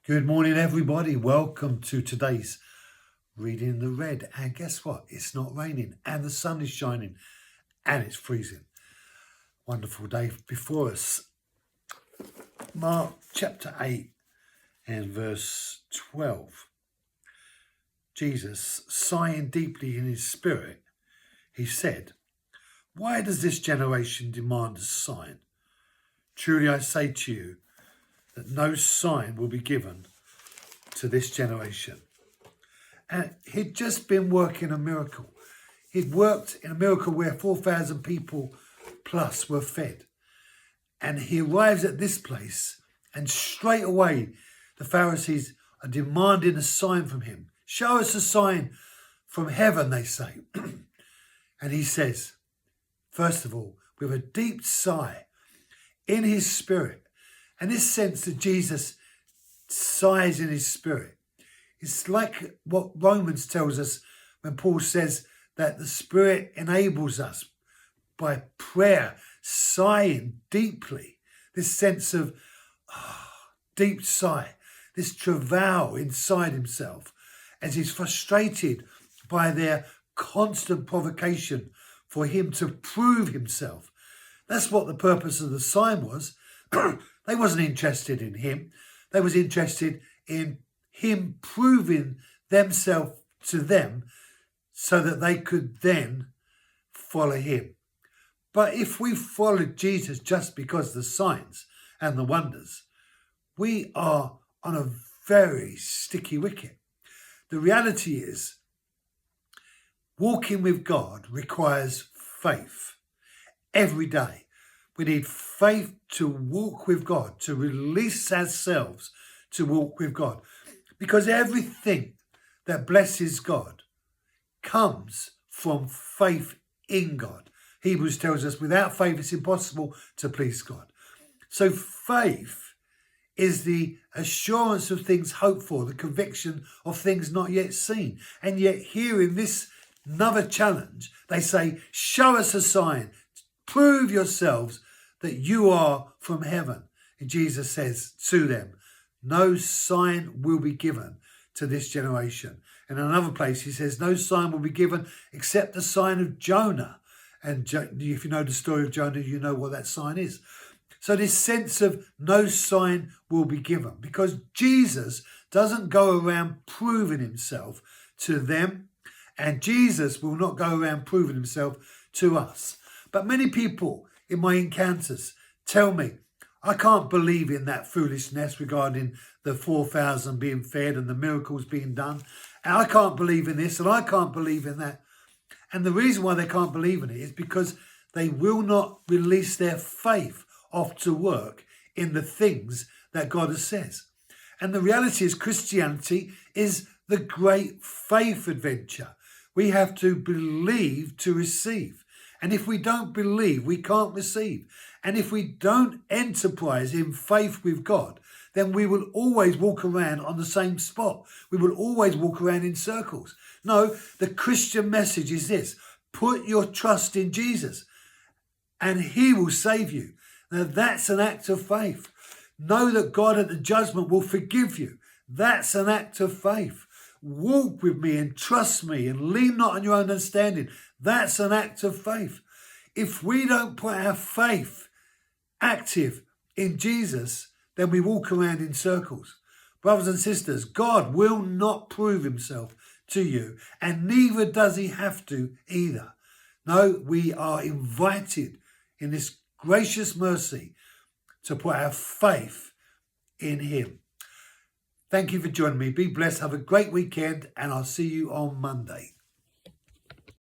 Good morning, everybody. Welcome to today's Reading in the Red. And guess what? It's not raining and the sun is shining and it's freezing. Wonderful day before us. Mark chapter 8 and verse 12. Jesus, sighing deeply in his spirit, he said, "Why does this generation demand a sign? Truly I say to you, that no sign will be given to this generation." And he'd just been working a miracle. He'd worked in a miracle where 4,000 people plus were fed. And he arrives at this place and straight away the Pharisees are demanding a sign from him. Show us a sign from heaven, they say. And he says, first of all, with a deep sigh in his spirit, and this sense that Jesus sighs in his spirit, it's like what Romans tells us when Paul says that the Spirit enables us by prayer, sighing deeply, this sense of deep sigh, this travail inside himself as he's frustrated by their constant provocation for him to prove himself. That's what the purpose of the sign was. They wasn't interested in him. They was interested in him proving themselves to them so that they could then follow him. But if we followed Jesus just because of the signs and the wonders, we are on a very sticky wicket. The reality is, walking with God requires faith every day. We need faith to walk with God, to release ourselves to walk with God. Because everything that blesses God comes from faith in God. Hebrews tells us without faith it's impossible to please God. So faith is the assurance of things hoped for, the conviction of things not yet seen. And yet here in this another challenge, they say, show us a sign, prove yourselves that you are from heaven. And Jesus says to them, no sign will be given to this generation. And in another place, he says, no sign will be given except the sign of Jonah. And if you know the story of Jonah, you know what that sign is. So this sense of no sign will be given, because Jesus doesn't go around proving himself to them, and Jesus will not go around proving himself to us. But many people in my encounters tell me, I can't believe in that foolishness regarding the 4,000 being fed and the miracles being done. And I can't believe in this and I can't believe in that. And the reason why they can't believe in it is because they will not release their faith off to work in the things that God says. And the reality is Christianity is the great faith adventure. We have to believe to receive. And if we don't believe, we can't receive. And if we don't enterprise in faith with God, then we will always walk around on the same spot. We will always walk around in circles. No, the Christian message is this: put your trust in Jesus and he will save you. Now that's an act of faith. Know that God at the judgment will forgive you. That's an act of faith. Walk with me and trust me and lean not on your own understanding. That's an act of faith. If we don't put our faith active in Jesus, then we walk around in circles. Brothers and sisters, God will not prove himself to you, and neither does he have to either. No, we are invited in this gracious mercy to put our faith in him. Thank you for joining me. Be blessed. Have a great weekend, and I'll see you on Monday.